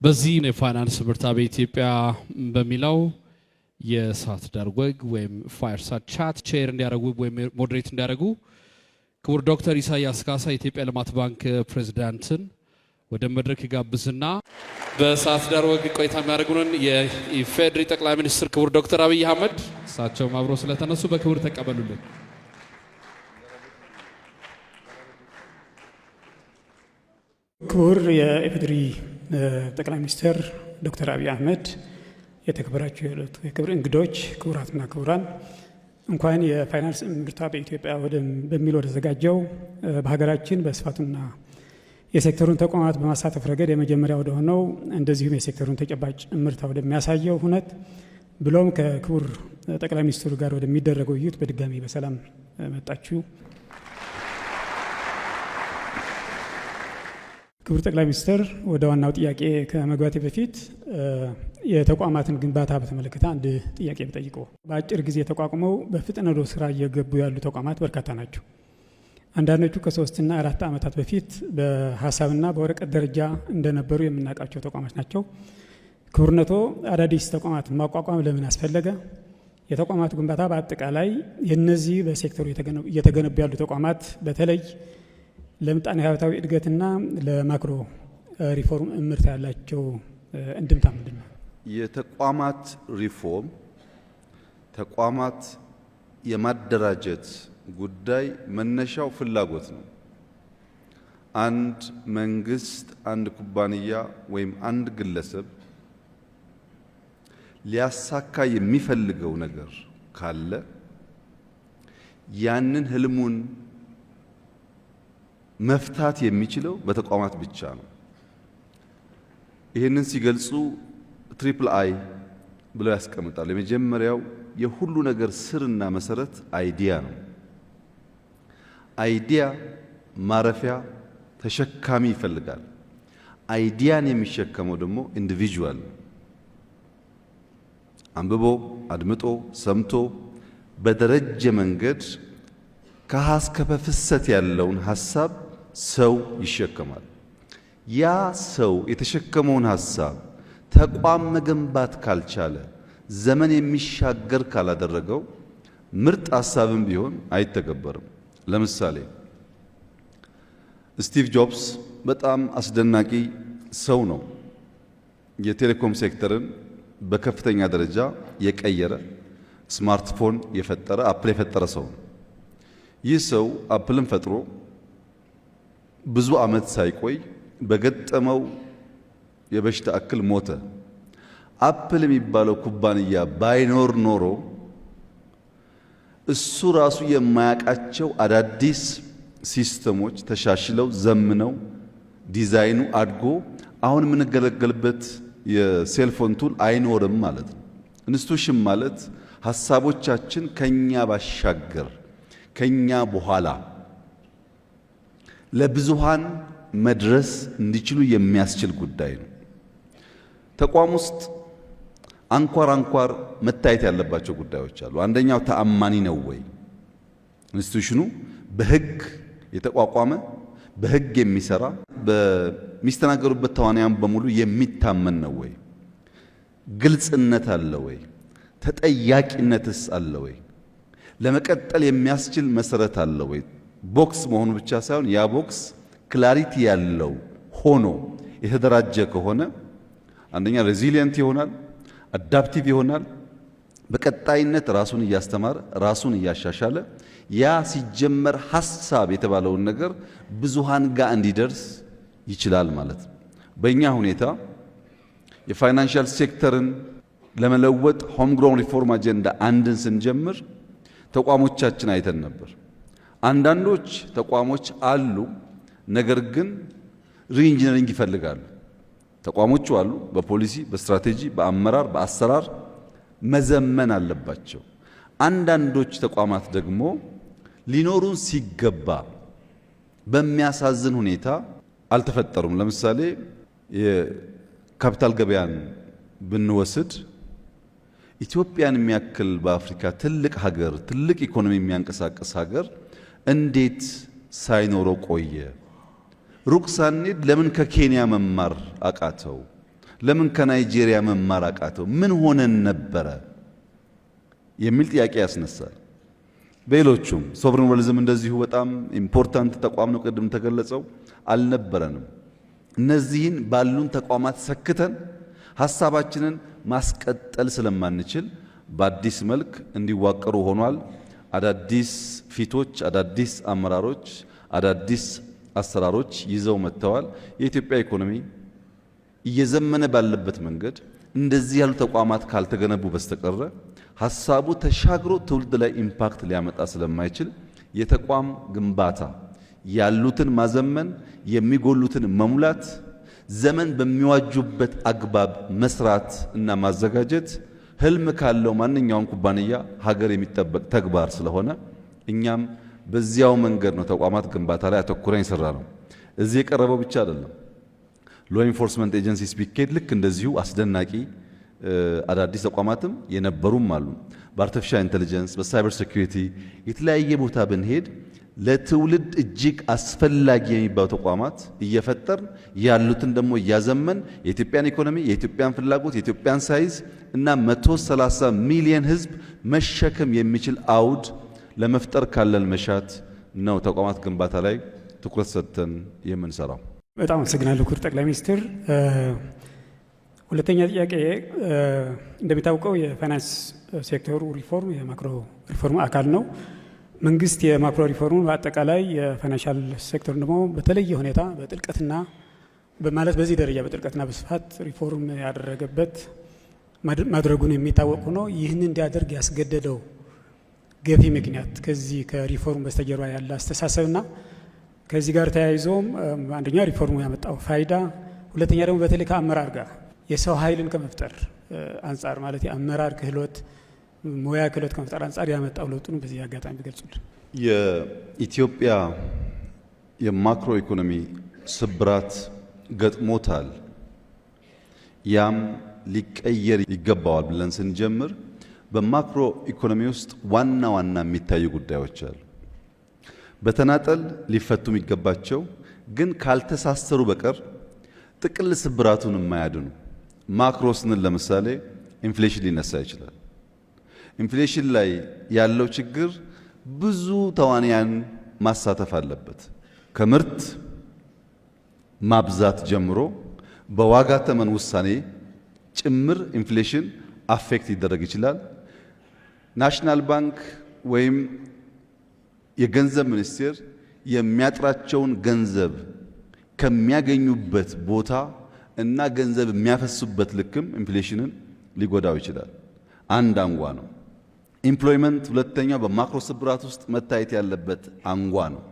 በዚህ የፋይናንስ ምርታ በኢትዮጵያ በሚለው የሳት ዳር ወግ ወይም ፋየርሳይድ ቻት ቼር እንዲያደርጉ ወይም ሞዴሬት እንዲያደርጉ ክቡር ዶክተር ኢሳያስ ካሳ የኢትዮጵያ ልማት ባንክ ፕሬዝዳንትን ወደ መድረክ ጋብዝና በሳት ዳር ወግ ቆይታ የሚያደርጉንን የኢፌዴሪ ጠቅላይ ሚኒስትር ክቡር ዶክተር አብይ አህመድ እሳቸውም አብሮ ስለተነሱ በክብር ተቀበሉልን። ክቡር የኢፌዴሪ ጠቅላይ ሚኒስትር ዶክተር አብይ አህመድ፣ የተከበራችሁ የክብር እንግዶች፣ ክቡራትና ክቡራን፣ እንኳን የፋይናንስ ምርታ በኢትዮጵያ በሚል ወደ ተዘጋጀው በሀገራችን በስፋቱና የሴክተሩን ተቋማት በማሳተፍ ረገድ የመጀመሪያ ወደ ሆነው እንደዚሁም የሴክተሩን ተጨባጭ ምርታ ወደሚያሳየው ሁነት ብሎም ከክቡር ጠቅላይ ሚኒስትሩ ጋር ወደሚደረገው ውይይት በድጋሚ በሰላም መጣችሁ። ክቡር ጠቅላይ ሚኒስትር፣ ወደ ዋናው ጥያቄ ከመግባቴ በፊት የተቋማትን ግንባታ በተመለከተ አንድ ጥያቄ ብጠይቆ። በአጭር ጊዜ ተቋቁመው በፍጥነት ወደ ስራ እየገቡ ያሉ ተቋማት በርካታ ናቸው። አንዳንዶቹ ከ3 እና 4 ዓመታት በፊት በሀሳብና በወረቀት ደረጃ እንደነበሩ የምናውቃቸው ተቋማት ናቸው። ክቡርነቶ አዳዲስ ተቋማትን ማቋቋም ለምን አስፈለገ? የተቋማት ግንባታ በአጠቃላይ የነዚህ በሴክተሩ እየተገነቡ ያሉ ተቋማት በተለይ ለምጣኔ ሀብታዊ እድገትና ለማክሮ ሪፎርም እምርታ ያላቸው እንድምታ ምንድን ነው? የተቋማት ሪፎርም ተቋማት የማደራጀት ጉዳይ መነሻው ፍላጎት ነው። አንድ መንግስት፣ አንድ ኩባንያ ወይም አንድ ግለሰብ ሊያሳካ የሚፈልገው ነገር ካለ ያንን ህልሙን መፍታት የሚችለው በተቋማት ብቻ ነው። ይህንን ሲገልጹ ትሪፕል አይ ብለው ያስቀምጣሉ። የመጀመሪያው የሁሉ ነገር ስርና መሰረት አይዲያ ነው። አይዲያ ማረፊያ ተሸካሚ ይፈልጋል። አይዲያን የሚሸከመው ደግሞ ኢንዲቪጁዋል አንብቦ አድምጦ ሰምቶ በደረጀ መንገድ ከሀስከፈ ፍሰት ያለውን ሐሳብ ሰው ይሸከማል። ያ ሰው የተሸከመውን ሐሳብ ተቋም መገንባት ካልቻለ፣ ዘመን የሚሻገር ካላደረገው ምርጥ ሐሳብም ቢሆን አይተገበርም። ለምሳሌ ስቲቭ ጆብስ በጣም አስደናቂ ሰው ነው። የቴሌኮም ሴክተርን በከፍተኛ ደረጃ የቀየረ፣ ስማርትፎን የፈጠረ፣ አፕል የፈጠረ ሰው ነው። ይህ ሰው አፕልን ፈጥሮ ብዙ ዓመት ሳይቆይ በገጠመው የበሽታ እክል ሞተ። አፕል የሚባለው ኩባንያ ባይኖር ኖሮ እሱ ራሱ የማያውቃቸው አዳዲስ ሲስተሞች ተሻሽለው ዘምነው ዲዛይኑ አድጎ አሁን የምንገለገልበት የሴልፎን ቱል አይኖርም ማለት ነው። ኢንስቲትዩሽን ማለት ሐሳቦቻችን ከኛ ባሻገር ከኛ በኋላ ለብዙሃን መድረስ እንዲችሉ የሚያስችል ጉዳይ ነው። ተቋም ውስጥ አንኳር መታየት ያለባቸው ጉዳዮች አሉ። አንደኛው ተአማኒ ነው ወይ? ኢንስቲትዩሽኑ በሕግ የተቋቋመ በሕግ የሚሰራ በሚስተናገሩበት ተዋናያን በሙሉ የሚታመን ነው ወይ? ግልጽነት አለ ወይ? ተጠያቂነትስ አለ ወይ? ለመቀጠል የሚያስችል መሰረት አለ ወይ? ቦክስ መሆኑ ብቻ ሳይሆን ያ ቦክስ ክላሪቲ ያለው ሆኖ የተደራጀ ከሆነ አንደኛ ሬዚሊየንት ይሆናል፣ አዳፕቲቭ ይሆናል። በቀጣይነት ራሱን እያስተማረ ራሱን እያሻሻለ ያ ሲጀመር ሐሳብ የተባለውን ነገር ብዙሃን ጋር እንዲደርስ ይችላል ማለት ነው። በእኛ ሁኔታ የፋይናንሻል ሴክተርን ለመለወጥ ሆም ግሮን ሪፎርም አጀንዳ አንድን ስንጀምር ተቋሞቻችን አይተን ነበር። አንዳንዶች ተቋሞች አሉ፣ ነገር ግን ሪኢንጂነሪንግ ይፈልጋሉ። ተቋሞቹ አሉ፣ በፖሊሲ በስትራቴጂ በአመራር በአሰራር መዘመን አለባቸው። አንዳንዶች ተቋማት ደግሞ ሊኖሩን ሲገባ በሚያሳዝን ሁኔታ አልተፈጠሩም። ለምሳሌ የካፒታል ገበያን ብንወስድ ኢትዮጵያን የሚያክል በአፍሪካ ትልቅ ሀገር፣ ትልቅ ኢኮኖሚ የሚያንቀሳቅስ ሀገር እንዴት ሳይኖረው ቆየ? ሩቅ ሳንሄድ ለምን ከኬንያ መማር አቃተው? ለምን ከናይጄሪያ መማር አቃተው? ምን ሆነን ነበረ የሚል ጥያቄ ያስነሳል። በሌሎቹም ሶቨሬን ዌልዝም እንደዚሁ በጣም ኢምፖርታንት ተቋም ነው። ቅድም ተገለጸው አልነበረንም። እነዚህን ባሉን ተቋማት ሰክተን ሐሳባችንን ማስቀጠል ስለማንችል በአዲስ መልክ እንዲዋቀሩ ሆኗል። አዳዲስ ፊቶች፣ አዳዲስ አመራሮች፣ አዳዲስ አሰራሮች ይዘው መጥተዋል። የኢትዮጵያ ኢኮኖሚ እየዘመነ ባለበት መንገድ እንደዚህ ያሉ ተቋማት ካልተገነቡ በስተቀረ ሐሳቡ ተሻግሮ ትውልድ ላይ ኢምፓክት ሊያመጣ ስለማይችል የተቋም ግንባታ ያሉትን ማዘመን፣ የሚጎሉትን መሙላት፣ ዘመን በሚዋጁበት አግባብ መስራት እና ማዘጋጀት ህልም ካለው ማንኛውም ኩባንያ ሀገር የሚጠበቅ ተግባር ስለሆነ እኛም በዚያው መንገድ ነው ተቋማት ግንባታ ላይ አተኩረን የሰራ ነው። እዚህ የቀረበው ብቻ አይደለም። ሎ ኢንፎርስመንት ኤጀንሲስ ቢኬድ ልክ እንደዚሁ አስደናቂ አዳዲስ ተቋማትም የነበሩም አሉ። በአርቲፊሻል ኢንተለጀንስ፣ በሳይበር ሴኩሪቲ የተለያየ ቦታ ብንሄድ ለትውልድ እጅግ አስፈላጊ የሚባሉ ተቋማት እየፈጠርን ያሉትን ደግሞ እያዘመን የኢትዮጵያን ኢኮኖሚ፣ የኢትዮጵያን ፍላጎት፣ የኢትዮጵያን ሳይዝ እና 130 ሚሊዮን ህዝብ መሸከም የሚችል አውድ ለመፍጠር ካለን መሻት ነው ተቋማት ግንባታ ላይ ትኩረት ሰጥተን የምንሰራው። በጣም አመሰግናለሁ ክቡር ጠቅላይ ሚኒስትር። ሁለተኛ ጥያቄ፣ እንደሚታወቀው የፋይናንስ ሴክተሩ ሪፎርም የማክሮ ሪፎርም አካል ነው። መንግስት የማክሮ ሪፎርሙን በአጠቃላይ የፋይናንሻል ሴክተሩን ደግሞ በተለየ ሁኔታ በጥልቀትና በማለት በዚህ ደረጃ በጥልቀትና በስፋት ሪፎርም ያደረገበት ማድረጉን የሚታወቅ ሆኖ ይህን እንዲያደርግ ያስገደደው ገፊ ምክንያት ከዚህ ከሪፎርም በስተጀርባ ያለ አስተሳሰብና ከዚህ ጋር ተያይዞም አንደኛ ሪፎርሙ ያመጣው ፋይዳ፣ ሁለተኛ ደግሞ በተለይ ከአመራር ጋር የሰው ኃይልን ከመፍጠር አንጻር ማለት የአመራር ክህሎት ሙያ ክህሎት ከመፍጠር አንጻር ያመጣው ለውጡን በዚህ አጋጣሚ ቢገልጹልን። የኢትዮጵያ የማክሮ ኢኮኖሚ ስብራት ገጥሞታል። ያም ሊቀየር ይገባዋል ብለን ስንጀምር በማክሮ ኢኮኖሚ ውስጥ ዋና ዋና የሚታዩ ጉዳዮች አሉ። በተናጠል ሊፈቱ የሚገባቸው ግን ካልተሳሰሩ በቀር ጥቅል ስብራቱን የማያድኑ ማክሮ ስንል ለምሳሌ ኢንፍሌሽን ሊነሳ ይችላል። ኢንፍሌሽን ላይ ያለው ችግር ብዙ ተዋንያን ማሳተፍ አለበት። ከምርት ማብዛት ጀምሮ በዋጋ ተመን ውሳኔ ጭምር ኢንፍሌሽን አፌክት ይደረግ ይችላል። ናሽናል ባንክ ወይም የገንዘብ ሚኒስቴር የሚያጥራቸውን ገንዘብ ከሚያገኙበት ቦታ እና ገንዘብ የሚያፈሱበት ልክም ኢንፍሌሽንን ሊጎዳው ይችላል። አንድ አንጓ ነው። ኢምፕሎይመንት ሁለተኛው በማክሮ ስብራት ውስጥ መታየት ያለበት አንጓ ነው።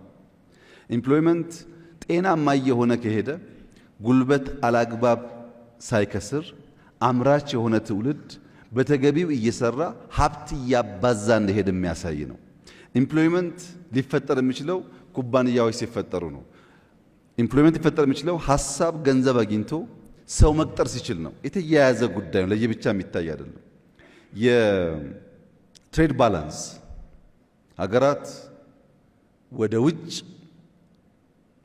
ኢምፕሎይመንት ጤናማ የሆነ ከሄደ ጉልበት አላግባብ ሳይከስር አምራች የሆነ ትውልድ በተገቢው እየሰራ ሀብት እያባዛ እንደሄደ የሚያሳይ ነው። ኢምፕሎይመንት ሊፈጠር የሚችለው ኩባንያዎች ሲፈጠሩ ነው። ኢምፕሎይመንት ሊፈጠር የሚችለው ሀሳብ ገንዘብ አግኝቶ ሰው መቅጠር ሲችል ነው። የተያያዘ ጉዳይ ነው፣ ለየብቻ የሚታይ አይደለም። የትሬድ ባላንስ ሀገራት ወደ ውጭ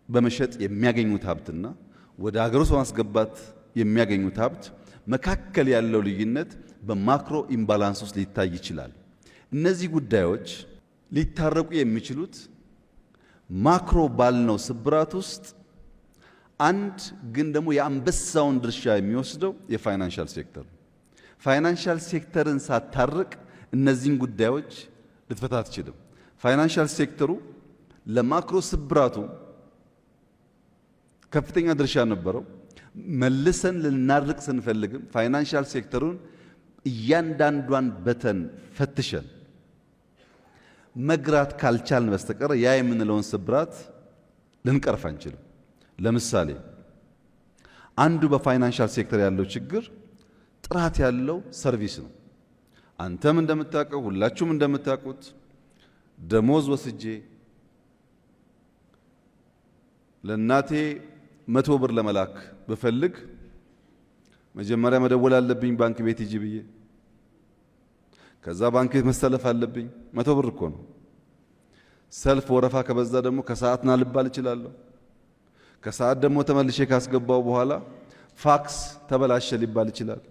በመሸጥ የሚያገኙት ሀብትና ወደ ሀገር ውስጥ በማስገባት የሚያገኙት ሀብት መካከል ያለው ልዩነት በማክሮ ኢምባላንስ ውስጥ ሊታይ ይችላል። እነዚህ ጉዳዮች ሊታረቁ የሚችሉት ማክሮ ባልነው ስብራት ውስጥ አንድ ግን ደግሞ የአንበሳውን ድርሻ የሚወስደው የፋይናንሻል ሴክተር። ፋይናንሻል ሴክተርን ሳታርቅ እነዚህን ጉዳዮች ልትፈታ አትችልም። ፋይናንሻል ሴክተሩ ለማክሮ ስብራቱ ከፍተኛ ድርሻ ነበረው። መልሰን ልናርቅ ስንፈልግም ፋይናንሻል ሴክተሩን እያንዳንዷን በተን ፈትሸን መግራት ካልቻልን በስተቀር ያ የምንለውን ስብራት ልንቀርፍ አንችልም። ለምሳሌ አንዱ በፋይናንሻል ሴክተር ያለው ችግር ጥራት ያለው ሰርቪስ ነው። አንተም እንደምታውቀው ሁላችሁም እንደምታውቁት ደሞዝ ወስጄ ለእናቴ 100 ብር ለመላክ ብፈልግ መጀመሪያ መደወል አለብኝ ባንክ ቤት ሂጂ ብዬ። ከዛ ባንክ ቤት መሰለፍ አለብኝ። 100 ብር እኮ ነው። ሰልፍ ወረፋ ከበዛ ደግሞ ከሰዓት ና ልባል እችላለሁ። ከሰዓት ደግሞ ተመልሼ ካስገባው በኋላ ፋክስ ተበላሸ ሊባል ይችላል።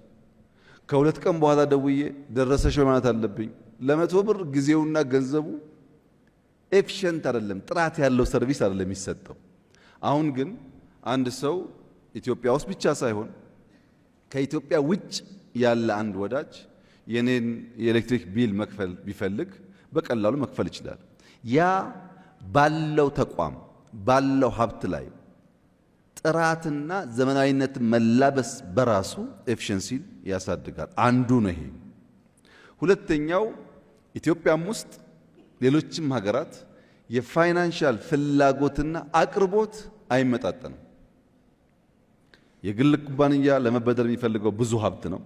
ከሁለት ቀን በኋላ ደውዬ ደረሰሽ ማለት አለብኝ። ለመቶ ብር ጊዜውና ገንዘቡ ኤፊሽንት አይደለም፣ ጥራት ያለው ሰርቪስ አይደለም የሚሰጠው። አሁን ግን አንድ ሰው ኢትዮጵያ ውስጥ ብቻ ሳይሆን ከኢትዮጵያ ውጭ ያለ አንድ ወዳጅ የኔን የኤሌክትሪክ ቢል መክፈል ቢፈልግ በቀላሉ መክፈል ይችላል። ያ ባለው ተቋም ባለው ሀብት ላይ ጥራትና ዘመናዊነት መላበስ በራሱ ኤፊሽንሲን ያሳድጋል። አንዱ ነው ይሄ። ሁለተኛው ኢትዮጵያም ውስጥ ሌሎችም ሀገራት የፋይናንሻል ፍላጎትና አቅርቦት አይመጣጠንም። የግል ኩባንያ ለመበደር የሚፈልገው ብዙ ሀብት ነው።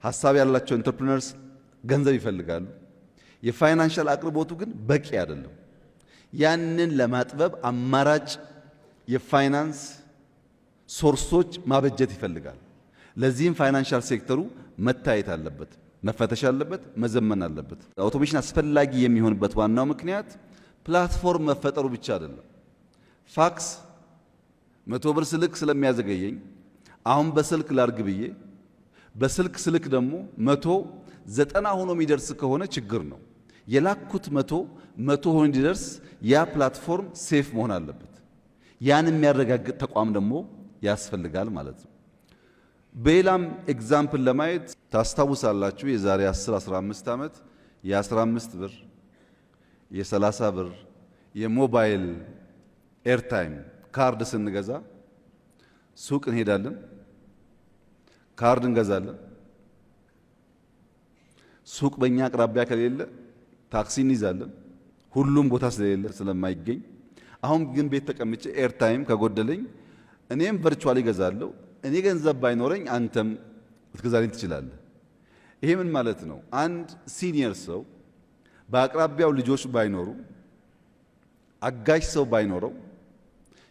ሀሳብ ያላቸው ኢንተርፕረነርስ ገንዘብ ይፈልጋሉ። የፋይናንሻል አቅርቦቱ ግን በቂ አይደለም። ያንን ለማጥበብ አማራጭ የፋይናንስ ሶርሶች ማበጀት ይፈልጋል። ለዚህም ፋይናንሻል ሴክተሩ መታየት አለበት፣ መፈተሽ አለበት፣ መዘመን አለበት። አውቶሜሽን አስፈላጊ የሚሆንበት ዋናው ምክንያት ፕላትፎርም መፈጠሩ ብቻ አይደለም። ፋክስ 100 ብር ስልክ ስለሚያዘገየኝ አሁን በስልክ ላርግ ብዬ በስልክ ስልክ ደግሞ 190 ሆኖ የሚደርስ ከሆነ ችግር ነው። የላኩት 100 ሆኖ እንዲደርስ ያ ፕላትፎርም ሴፍ መሆን አለበት። ያን የሚያረጋግጥ ተቋም ደግሞ ያስፈልጋል ማለት ነው። በሌላም ኤግዛምፕል ለማየት ታስታውሳላችሁ፣ የዛሬ 10-15 ዓመት የ15 ብር የ30 ብር የሞባይል ኤርታይም ካርድ ስንገዛ ሱቅ እንሄዳለን፣ ካርድ እንገዛለን። ሱቅ በእኛ አቅራቢያ ከሌለ ታክሲ እንይዛለን፣ ሁሉም ቦታ ስለሌለ ስለማይገኝ። አሁን ግን ቤት ተቀምጬ ኤርታይም ከጎደለኝ እኔም ቨርቹዋሊ እገዛለሁ። እኔ ገንዘብ ባይኖረኝ አንተም ልትገዛልኝ ትችላለህ። ይሄ ምን ማለት ነው? አንድ ሲኒየር ሰው በአቅራቢያው ልጆች ባይኖሩ፣ አጋዥ ሰው ባይኖረው፣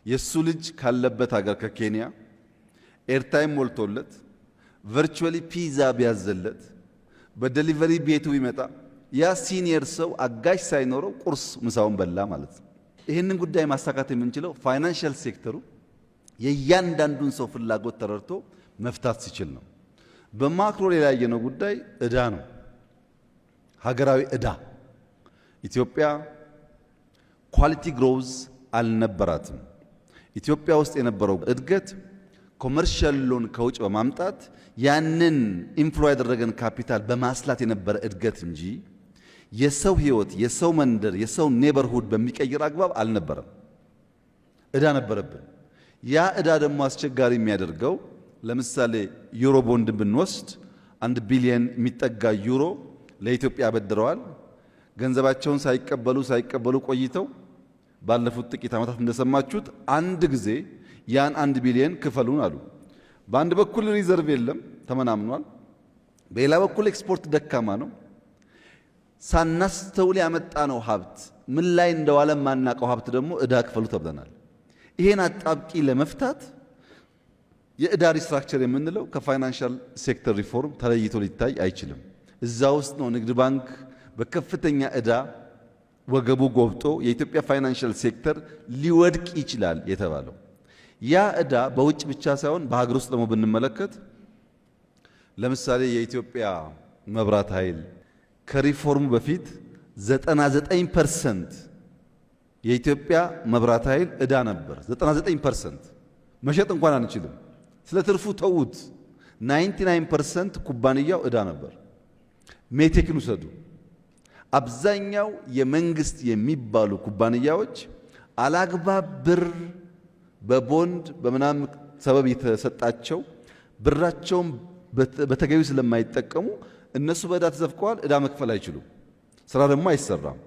የሱ ልጅ ካለበት ሀገር ከኬንያ ኤርታይም ሞልቶለት ቨርቹዋሊ ፒዛ ቢያዘለት በዴሊቨሪ ቤቱ ቢመጣ ያ ሲኒየር ሰው አጋዥ ሳይኖረው ቁርስ ምሳውን በላ ማለት ነው። ይህንን ጉዳይ ማሳካት የምንችለው ፋይናንሻል ሴክተሩ የእያንዳንዱን ሰው ፍላጎት ተረድቶ መፍታት ሲችል ነው። በማክሮ ሌላ ያየነው ጉዳይ ዕዳ ነው። ሀገራዊ ዕዳ። ኢትዮጵያ ኳሊቲ ግሮዝ አልነበራትም። ኢትዮጵያ ውስጥ የነበረው እድገት ኮመርሻል ሎን ከውጭ በማምጣት ያንን ኢንፍሎ ያደረገን ካፒታል በማስላት የነበረ እድገት እንጂ የሰው ህይወት፣ የሰው መንደር፣ የሰው ኔበርሁድ በሚቀይር አግባብ አልነበረም። ዕዳ ነበረብን። ያ ዕዳ ደግሞ አስቸጋሪ የሚያደርገው ለምሳሌ ዩሮ ቦንድ ብንወስድ 1 ቢሊዮን የሚጠጋ ዩሮ ለኢትዮጵያ አበድረዋል። ገንዘባቸውን ሳይቀበሉ ቆይተው ባለፉት ጥቂት ዓመታት እንደሰማችሁት አንድ ጊዜ ያን 1 ቢሊዮን ክፈሉን አሉ። በአንድ በኩል ሪዘርቭ የለም ተመናምኗል፣ በሌላ በኩል ኤክስፖርት ደካማ ነው። ሳናስተውል ያመጣነው ሀብት ምን ላይ እንደዋለ ማናቀው ሀብት ደግሞ ዕዳ ክፈሉ ተብለናል። ይሄን አጣብቂ ለመፍታት የዕዳ ሪስትራክቸር የምንለው ከፋይናንሻል ሴክተር ሪፎርም ተለይቶ ሊታይ አይችልም። እዛ ውስጥ ነው ንግድ ባንክ በከፍተኛ ዕዳ ወገቡ ጎብጦ የኢትዮጵያ ፋይናንሻል ሴክተር ሊወድቅ ይችላል የተባለው። ያ ዕዳ በውጭ ብቻ ሳይሆን በሀገር ውስጥ ደግሞ ብንመለከት ለምሳሌ የኢትዮጵያ መብራት ኃይል ከሪፎርሙ በፊት 99% የኢትዮጵያ መብራት ኃይል ዕዳ ነበር። 99% መሸጥ እንኳን አንችልም። ስለ ትርፉ ተዉት። 99% ኩባንያው ዕዳ ነበር። ሜቴክን ውሰዱ። አብዛኛው የመንግስት የሚባሉ ኩባንያዎች አላግባብ ብር በቦንድ በምናምን ሰበብ የተሰጣቸው ብራቸውን በተገቢው ስለማይጠቀሙ እነሱ በዕዳ ተዘፍቀዋል። ዕዳ መክፈል አይችሉም። ስራ ደግሞ አይሰራም።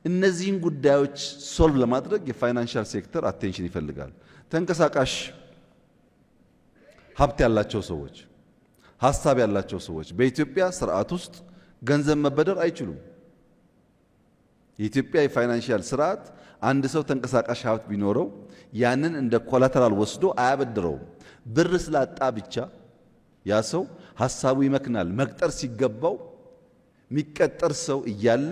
እነዚህን ጉዳዮች ሶልቭ ለማድረግ የፋይናንሻል ሴክተር አቴንሽን ይፈልጋል። ተንቀሳቃሽ ሀብት ያላቸው ሰዎች፣ ሀሳብ ያላቸው ሰዎች በኢትዮጵያ ስርዓት ውስጥ ገንዘብ መበደር አይችሉም። የኢትዮጵያ የፋይናንሻል ስርዓት አንድ ሰው ተንቀሳቃሽ ሀብት ቢኖረው ያንን እንደ ኮላተራል ወስዶ አያበድረውም። ብር ስላጣ ብቻ ያ ሰው ሀሳቡ ይመክናል። መቅጠር ሲገባው የሚቀጠር ሰው እያለ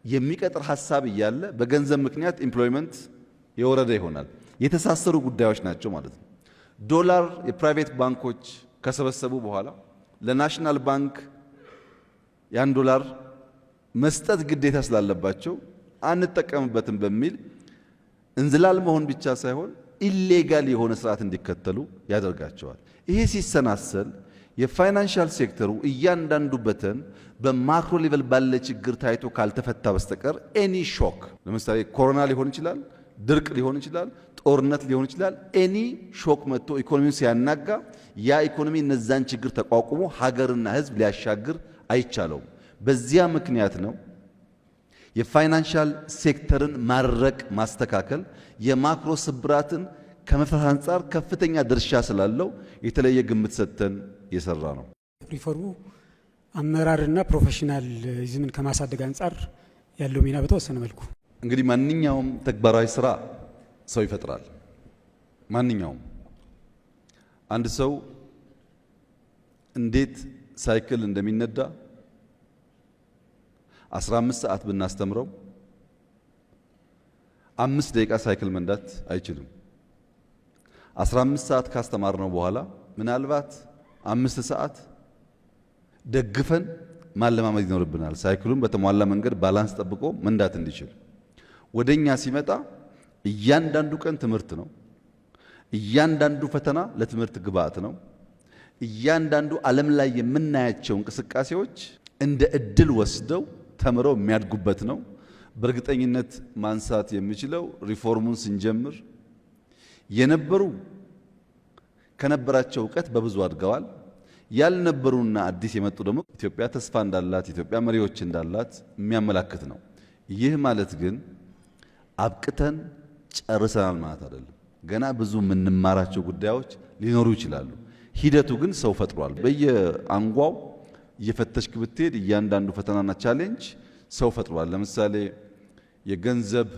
የሚቀጥር ሀሳብ እያለ በገንዘብ ምክንያት ኤምፕሎይመንት የወረደ ይሆናል። የተሳሰሩ ጉዳዮች ናቸው ማለት ነው። ዶላር የፕራይቬት ባንኮች ከሰበሰቡ በኋላ ለናሽናል ባንክ ያን ዶላር መስጠት ግዴታ ስላለባቸው አንጠቀምበትም በሚል እንዝላል መሆን ብቻ ሳይሆን ኢሌጋል የሆነ ስርዓት እንዲከተሉ ያደርጋቸዋል። ይሄ ሲሰናሰል የፋይናንሻል ሴክተሩ እያንዳንዱ በተን በማክሮ ሌቨል ባለ ችግር ታይቶ ካልተፈታ በስተቀር ኤኒ ሾክ፣ ለምሳሌ ኮሮና ሊሆን ይችላል፣ ድርቅ ሊሆን ይችላል፣ ጦርነት ሊሆን ይችላል። ኤኒ ሾክ መጥቶ ኢኮኖሚውን ሲያናጋ ያ ኢኮኖሚ እነዛን ችግር ተቋቁሞ ሀገርና ሕዝብ ሊያሻግር አይቻለውም። በዚያ ምክንያት ነው የፋይናንሻል ሴክተርን ማረቅ ማስተካከል የማክሮ ስብራትን ከመፍታት አንጻር ከፍተኛ ድርሻ ስላለው የተለየ ግምት ሰጥተን የሰራ ነው። ሪፎርሙ አመራርና ፕሮፌሽናሊዝምን ከማሳደግ አንጻር ያለው ሚና በተወሰነ መልኩ እንግዲህ ማንኛውም ተግባራዊ ስራ ሰው ይፈጥራል። ማንኛውም አንድ ሰው እንዴት ሳይክል እንደሚነዳ 15 ሰዓት ብናስተምረው 5 ደቂቃ ሳይክል መንዳት አይችልም። 15 ሰዓት ካስተማርነው በኋላ ምናልባት 5 ሰዓት ደግፈን ማለማመድ ይኖርብናል። ሳይክሉን በተሟላ መንገድ ባላንስ ጠብቆ መንዳት እንዲችል። ወደኛ ሲመጣ እያንዳንዱ ቀን ትምህርት ነው። እያንዳንዱ ፈተና ለትምህርት ግብዓት ነው። እያንዳንዱ ዓለም ላይ የምናያቸው እንቅስቃሴዎች እንደ እድል ወስደው ተምረው የሚያድጉበት ነው። በእርግጠኝነት ማንሳት የሚችለው ሪፎርሙን ስንጀምር የነበሩ ከነበራቸው እውቀት በብዙ አድገዋል። ያልነበሩና አዲስ የመጡ ደግሞ ኢትዮጵያ ተስፋ እንዳላት፣ ኢትዮጵያ መሪዎች እንዳላት የሚያመላክት ነው። ይህ ማለት ግን አብቅተን ጨርሰናል ማለት አይደለም። ገና ብዙ የምንማራቸው ጉዳዮች ሊኖሩ ይችላሉ። ሂደቱ ግን ሰው ፈጥሯል። በየአንጓው እየፈተሽክ ብትሄድ እያንዳንዱ ፈተናና ቻሌንጅ ሰው ፈጥሯል። ለምሳሌ የገንዘብ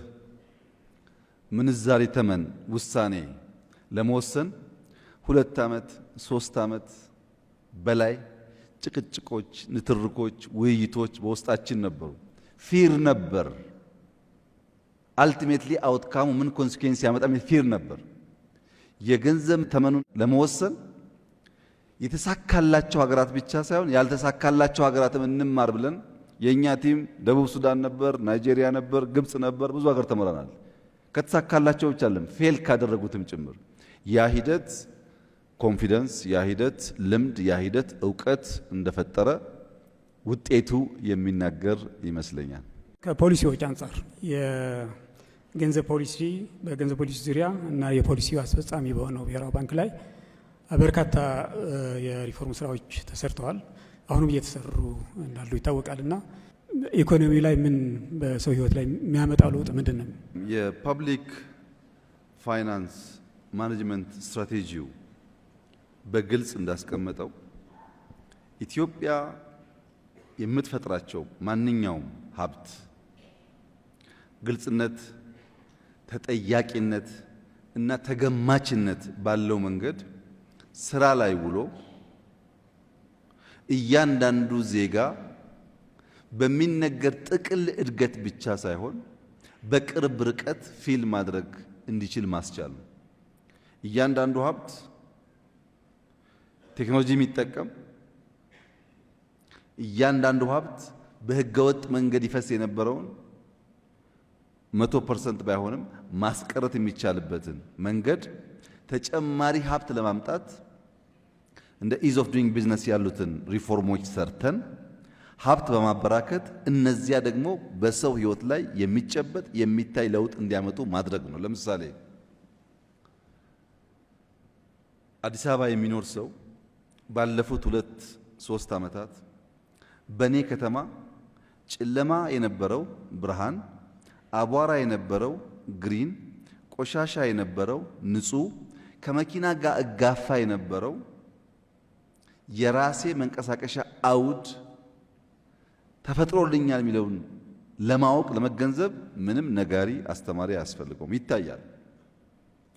ምንዛሪ ተመን ውሳኔ ለመወሰን 2 ዓመት 3 ዓመት በላይ ጭቅጭቆች፣ ንትርኮች፣ ውይይቶች በውስጣችን ነበሩ። ፊር ነበር። አልቲሜትሊ አውትካሙ ምን ኮንሲኩዌንስ ያመጣም ፊር ነበር። የገንዘብ ተመኑን ለመወሰን የተሳካላቸው ሀገራት ብቻ ሳይሆን ያልተሳካላቸው ሀገራትም እንማር ብለን የኛ ቲም ደቡብ ሱዳን ነበር፣ ናይጄሪያ ነበር፣ ግብጽ ነበር። ብዙ ሀገር ተመረናል። ከተሳካላቸው ብቻ አይደለም ፌል ካደረጉትም ጭምር። ያ ሂደት ኮንፊደንስ፣ ያ ሂደት ልምድ፣ ያ ሂደት እውቀት እንደፈጠረ ውጤቱ የሚናገር ይመስለኛል። ከፖሊሲዎች አንጻር የገንዘብ ፖሊሲ በገንዘብ ፖሊሲ ዙሪያ እና የፖሊሲው አስፈጻሚ በሆነው ብሔራዊ ባንክ ላይ በርካታ የሪፎርም ስራዎች ተሰርተዋል። አሁንም እየተሰሩ እንዳሉ ይታወቃልና ኢኮኖሚ ላይ ምን በሰው ህይወት ላይ የሚያመጣው ለውጥ ምንድን ነው? የፐብሊክ ፋይናንስ ማኔጅመንት ስትራቴጂው በግልጽ እንዳስቀመጠው ኢትዮጵያ የምትፈጥራቸው ማንኛውም ሀብት ግልጽነት፣ ተጠያቂነት እና ተገማችነት ባለው መንገድ ስራ ላይ ውሎ እያንዳንዱ ዜጋ በሚነገር ጥቅል እድገት ብቻ ሳይሆን በቅርብ ርቀት ፊል ማድረግ እንዲችል ማስቻል ነው። እያንዳንዱ ሀብት ቴክኖሎጂ የሚጠቀም እያንዳንዱ ሀብት በህገወጥ መንገድ ይፈስ የነበረውን 100% ባይሆንም ማስቀረት የሚቻልበትን መንገድ ተጨማሪ ሀብት ለማምጣት እንደ ኢዝ ኦፍ ዱይንግ ቢዝነስ ያሉትን ሪፎርሞች ሰርተን ሀብት በማበራከት እነዚያ ደግሞ በሰው ህይወት ላይ የሚጨበጥ የሚታይ ለውጥ እንዲያመጡ ማድረግ ነው። ለምሳሌ አዲስ አበባ የሚኖር ሰው ባለፉት 2-3 ዓመታት በኔ ከተማ ጨለማ የነበረው ብርሃን፣ አቧራ የነበረው ግሪን፣ ቆሻሻ የነበረው ንጹህ፣ ከመኪና ጋር እጋፋ የነበረው የራሴ መንቀሳቀሻ አውድ ተፈጥሮልኛል የሚለውን ለማወቅ ለመገንዘብ ምንም ነጋሪ አስተማሪ አያስፈልገውም። ይታያል፣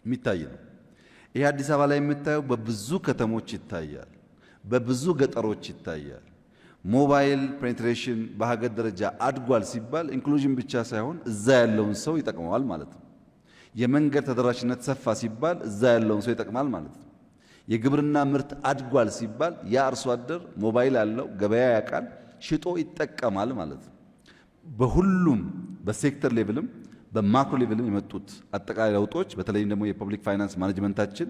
የሚታይ ነው። ይህ አዲስ አበባ ላይ የምታየው በብዙ ከተሞች ይታያል፣ በብዙ ገጠሮች ይታያል። ሞባይል ፔኔትሬሽን በሀገር ደረጃ አድጓል ሲባል ኢንክሉዥን ብቻ ሳይሆን እዛ ያለውን ሰው ይጠቅመዋል ማለት ነው። የመንገድ ተደራሽነት ሰፋ ሲባል እዛ ያለውን ሰው ይጠቅማል ማለት ነው። የግብርና ምርት አድጓል ሲባል ያ አርሶ አደር ሞባይል አለው፣ ገበያ ያውቃል፣ ሽጦ ይጠቀማል ማለት ነው። በሁሉም በሴክተር ሌቭልም በማክሮ ሌቭልም የመጡት አጠቃላይ ለውጦች በተለይም ደግሞ የፐብሊክ ፋይናንስ ማኔጅመንታችን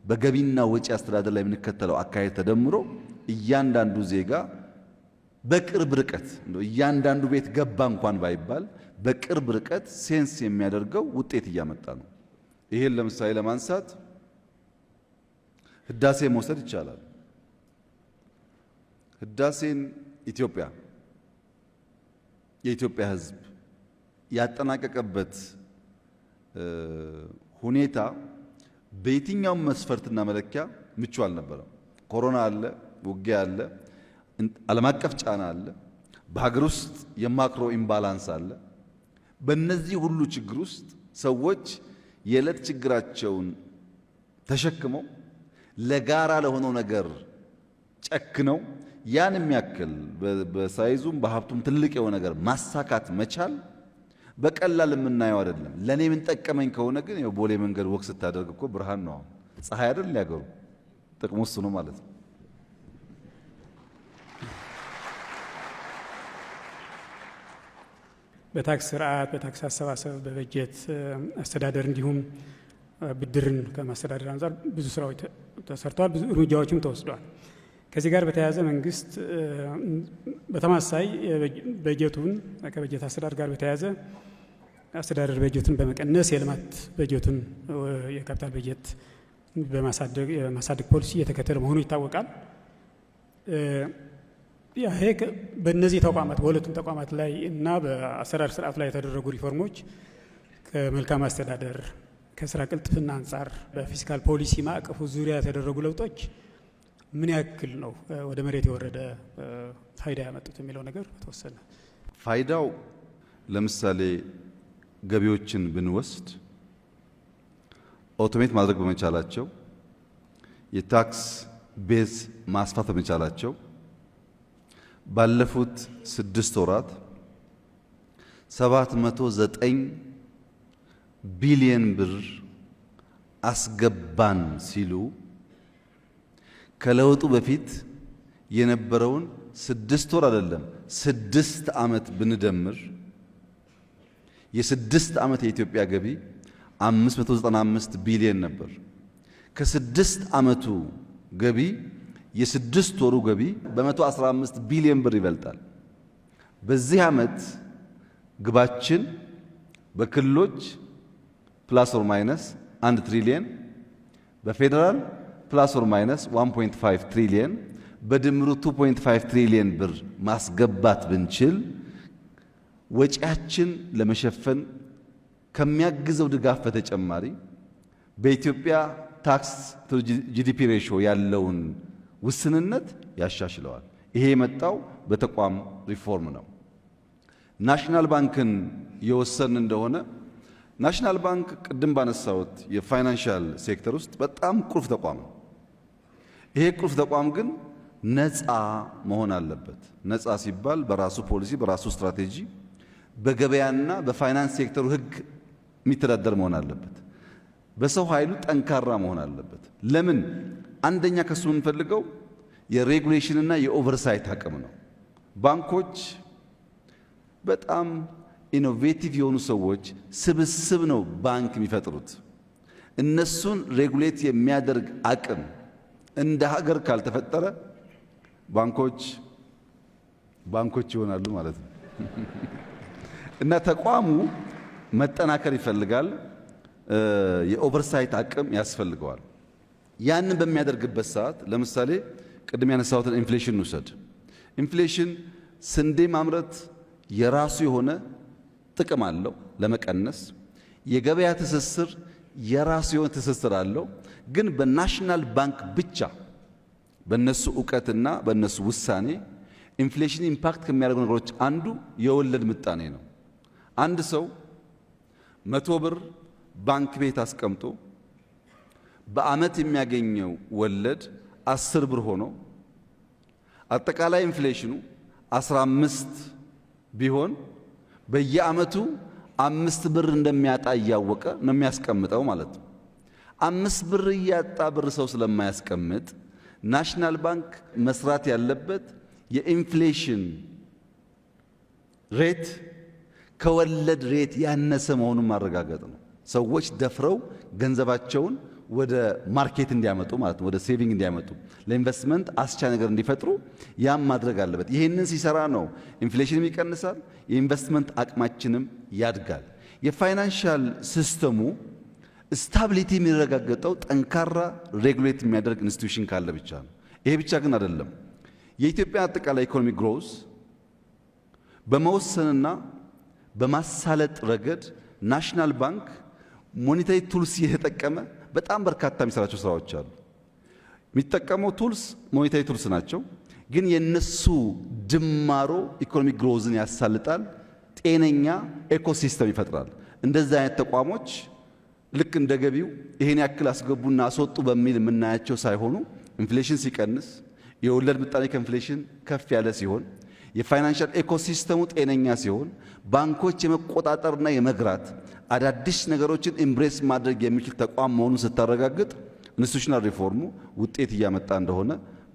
በገቢና ወጪ አስተዳደር ላይ የምንከተለው አካሄድ ተደምሮ እያንዳንዱ ዜጋ በቅርብ ርቀት እያንዳንዱ ቤት ገባ እንኳን ባይባል በቅርብ ርቀት ሴንስ የሚያደርገው ውጤት እያመጣ ነው። ይሄን ለምሳሌ ለማንሳት ህዳሴ መውሰድ ይቻላል። ህዳሴን የኢትዮጵያ ህዝብ ያጠናቀቀበት ሁኔታ በየትኛውም መስፈርትና መለኪያ ምቹ አልነበረም። ኮሮና አለ፣ ውጊያ አለ፣ ዓለም አቀፍ ጫና አለ፣ በሀገር ውስጥ የማክሮ ኢምባላንስ አለ። በእነዚህ ሁሉ ችግር ውስጥ ሰዎች የዕለት ችግራቸውን ተሸክመው ለጋራ ለሆነው ነገር ጨክነው ያን የሚያክል በሳይዙም በሀብቱም ትልቅ የሆነ ነገር ማሳካት መቻል በቀላል የምናየው አይደለም። ለኔ ምን ጠቀመኝ ከሆነ ግን የቦሌ መንገድ ወክ ስታደርግ እኮ ብርሃን ነው። ፀሐይ አይደል ያገሩ ጥቅሙ እሱ ነው ማለት ነው። በታክስ ስርዓት፣ በታክስ አሰባሰብ፣ በበጀት አስተዳደር እንዲሁም ብድርን ከማስተዳደር አንጻር ብዙ ስራዎች ተሰርተዋል፣ ብዙ እርምጃዎችም ተወስደዋል። ከዚህ ጋር በተያያዘ መንግስት በተመሳሳይ በጀቱን ከበጀት አስተዳደር ጋር በተያያዘ አስተዳደር በጀቱን በመቀነስ የልማት በጀቱን የካፒታል በጀት በማሳደግ ፖሊሲ እየተከተለ መሆኑ ይታወቃል። ይሄ በእነዚህ ተቋማት በሁለቱም ተቋማት ላይ እና በአሰራር ስርዓት ላይ የተደረጉ ሪፎርሞች ከመልካም አስተዳደር ከስራ ቅልጥፍና አንጻር በፊስካል ፖሊሲ ማዕቀፉ ዙሪያ የተደረጉ ለውጦች ምን ያክል ነው ወደ መሬት የወረደ ፋይዳ ያመጡት የሚለው ነገር ተወሰነ። ፋይዳው ለምሳሌ ገቢዎችን ብንወስድ ኦቶሜት ማድረግ በመቻላቸው የታክስ ቤዝ ማስፋት በመቻላቸው ባለፉት 6 ወራት 709 ቢሊዮን ብር አስገባን ሲሉ ከለውጡ በፊት የነበረውን 6 ወር አይደለም 6 ዓመት ብንደምር የ6 ዓመት የኢትዮጵያ ገቢ 595 ቢሊዮን ነበር። ከ6 ዓመቱ ገቢ የ6 ወሩ ገቢ በ115 ቢሊዮን ብር ይበልጣል። በዚህ ዓመት ግባችን በክልሎች ፕላስ ኦር ማይነስ 1 ትሪሊየን በፌደራል ፕላስ ኦር ማይነስ 1.5 ትሪሊየን በድምሩ 2.5 ትሪሊየን ብር ማስገባት ብንችል ወጪያችን ለመሸፈን ከሚያግዘው ድጋፍ በተጨማሪ በኢትዮጵያ ታክስ ቱ ጂዲፒ ሬሽዮ ያለውን ውስንነት ያሻሽለዋል። ይሄ የመጣው በተቋም ሪፎርም ነው። ናሽናል ባንክን የወሰን እንደሆነ ናሽናል ባንክ ቅድም ባነሳሁት የፋይናንሻል ሴክተር ውስጥ በጣም ቁልፍ ተቋም ነው። ይሄ ቁልፍ ተቋም ግን ነፃ መሆን አለበት። ነፃ ሲባል በራሱ ፖሊሲ፣ በራሱ ስትራቴጂ፣ በገበያና በፋይናንስ ሴክተሩ ሕግ የሚተዳደር መሆን አለበት። በሰው ኃይሉ ጠንካራ መሆን አለበት። ለምን? አንደኛ ከሱ የምንፈልገው የሬጉሌሽንና የኦቨርሳይት አቅም ነው። ባንኮች በጣም ኢኖቬቲቭ የሆኑ ሰዎች ስብስብ ነው ባንክ የሚፈጥሩት። እነሱን ሬጉሌት የሚያደርግ አቅም እንደ ሀገር ካልተፈጠረ ባንኮች ይሆናሉ ማለት ነው። እና ተቋሙ መጠናከር ይፈልጋል። የኦቨርሳይት አቅም ያስፈልገዋል። ያንን በሚያደርግበት ሰዓት ለምሳሌ ቅድም ያነሳሁትን ኢንፍሌሽን ውሰድ። ኢንፍሌሽን ስንዴ ማምረት የራሱ የሆነ ጥቅም አለው ለመቀነስ። የገበያ ትስስር የራሱ የሆነ ትስስር አለው። ግን በናሽናል ባንክ ብቻ በነሱ ዕውቀትና በነሱ ውሳኔ ኢንፍሌሽን ኢምፓክት ከሚያደርጉ ነገሮች አንዱ የወለድ ምጣኔ ነው። አንድ ሰው 100 ብር ባንክ ቤት አስቀምጦ በአመት የሚያገኘው ወለድ 10 ብር ሆኖ አጠቃላይ ኢንፍሌሽኑ 15 ቢሆን በየአመቱ 5 ብር እንደሚያጣ እያወቀ ነው የሚያስቀምጠው ማለት ነው። 5 ብር እያጣ ብር ሰው ስለማያስቀምጥ ናሽናል ባንክ መስራት ያለበት የኢንፍሌሽን ሬት ከወለድ ሬት ያነሰ መሆኑን ማረጋገጥ ነው። ሰዎች ደፍረው ገንዘባቸውን ወደ ማርኬት እንዲያመጡ ማለት ነው፣ ወደ ሴቪንግ እንዲያመጡ፣ ለኢንቨስትመንት አስቻይ ነገር እንዲፈጥሩ ያም ማድረግ አለበት። ይህንን ሲሰራ ነው ኢንፍሌሽንም ይቀንሳል፣ የኢንቨስትመንት አቅማችንም ያድጋል። የፋይናንሻል ሲስተሙ ስታቢሊቲ የሚረጋገጠው ጠንካራ ሬጉሌት የሚያደርግ ኢንስቲትዩሽን ካለ ብቻ ነው። ይሄ ብቻ ግን አይደለም። የኢትዮጵያ አጠቃላይ ኢኮኖሚ ግሮዝ በመወሰንና በማሳለጥ ረገድ ናሽናል ባንክ ሞኔታሪ ቱልስ እየተጠቀመ በጣም በርካታ የሚሰራቸው ስራዎች አሉ። የሚጠቀመው ቱልስ ሞኔታሪ ቱልስ ናቸው፣ ግን የነሱ ድማሮ ኢኮኖሚ ግሮዝን ያሳልጣል፣ ጤነኛ ኢኮሲስተም ይፈጥራል። እንደዚህ አይነት ተቋሞች ልክ እንደ ገቢው ይሄን ያክል አስገቡና አስወጡ በሚል የምናያቸው ሳይሆኑ ኢንፍሌሽን ሲቀንስ፣ የወለድ ምጣኔ ከኢንፍሌሽን ከፍ ያለ ሲሆን፣ የፋይናንሻል ኢኮሲስተሙ ጤነኛ ሲሆን፣ ባንኮች የመቆጣጠርና የመግራት አዳዲስ ነገሮችን ኢምብሬስ ማድረግ የሚችል ተቋም መሆኑን ስታረጋግጥ ኢንስቲትዩሽናል ሪፎርሙ ውጤት እያመጣ እንደሆነ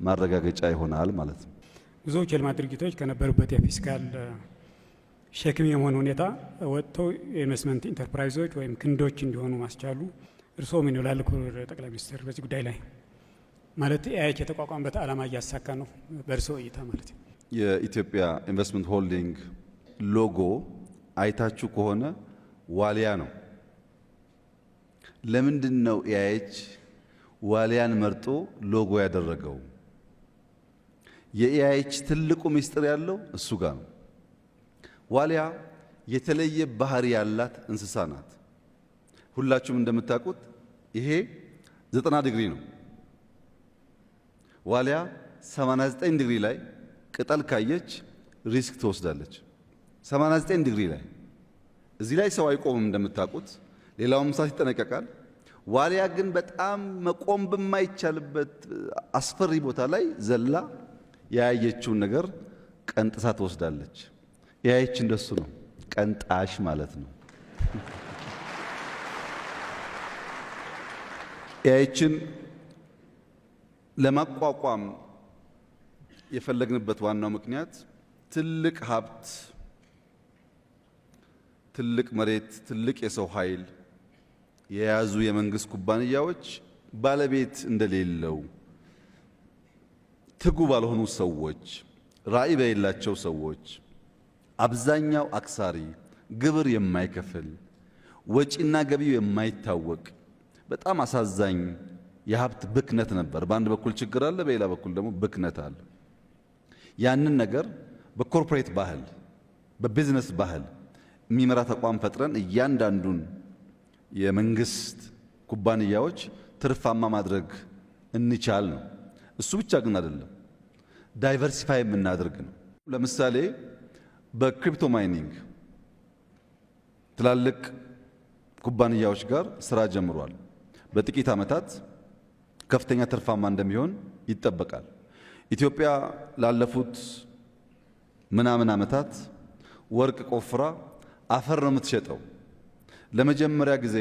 ማረጋገጫ ይሆናል ማለት ነው። ብዙዎች የልማት ድርጅቶች ከነበሩበት የፊስካል ሸክም የመሆን ሁኔታ ወጥተው የኢንቨስትመንት ኢንተርፕራይዞች ወይም ክንዶች እንዲሆኑ ማስቻሉ እርስዎ ምን ይላሉ? ክቡር ጠቅላይ ሚኒስትር በዚህ ጉዳይ ላይ ማለት ኤአይች የተቋቋመበት ዓላማ እያሳካ ነው በእርስዎ እይታ ማለት ነው? የኢትዮጵያ ኢንቨስትመንት ሆልዲንግ ሎጎ አይታችሁ ከሆነ ዋሊያ ነው። ለምንድን ነው ኤአይች ዋሊያን መርጦ ሎጎ ያደረገው? የኤአይች ትልቁ ምስጢር ያለው እሱ ጋር ነው። ዋሊያ የተለየ ባህሪ ያላት እንስሳ ናት። ሁላችሁም እንደምታውቁት ይሄ 90 ዲግሪ ነው። ዋሊያ 89 ዲግሪ ላይ ቅጠል ካየች ሪስክ ትወስዳለች። 89 ዲግሪ ላይ እዚህ ላይ ሰው አይቆምም እንደምታውቁት፣ ሌላውም እንስሳ ይጠነቀቃል። ዋሊያ ግን በጣም መቆም በማይቻልበት አስፈሪ ቦታ ላይ ዘላ ያያየችውን ነገር ቀንጥሳ ትወስዳለች። ያያየች እንደሱ ነው፣ ቀንጣሽ ማለት ነው። ያያየችን ለማቋቋም የፈለግንበት ዋናው ምክንያት ትልቅ ሀብት፣ ትልቅ መሬት፣ ትልቅ የሰው ኃይል የያዙ የመንግስት ኩባንያዎች ባለቤት እንደሌለው ትጉ ባልሆኑ ሰዎች፣ ራዕይ በሌላቸው ሰዎች፣ አብዛኛው አክሳሪ፣ ግብር የማይከፍል፣ ወጪና ገቢው የማይታወቅ በጣም አሳዛኝ የሀብት ብክነት ነበር። በአንድ በኩል ችግር አለ፣ በሌላ በኩል ደግሞ ብክነት አለ። ያንን ነገር በኮርፖሬት ባህል፣ በቢዝነስ ባህል የሚመራ ተቋም ፈጥረን እያንዳንዱን የመንግስት ኩባንያዎች ትርፋማ ማድረግ እንቻል ነው። እሱ ብቻ ግን አይደለም፣ ዳይቨርሲፋይ የምናደርግ ነው። ለምሳሌ በክሪፕቶ ማይኒንግ ትላልቅ ኩባንያዎች ጋር ስራ ጀምሯል። በጥቂት ዓመታት ከፍተኛ ትርፋማ እንደሚሆን ይጠበቃል። ኢትዮጵያ ላለፉት ምናምን ዓመታት ወርቅ ቆፍራ አፈር ነው የምትሸጠው። ለመጀመሪያ ጊዜ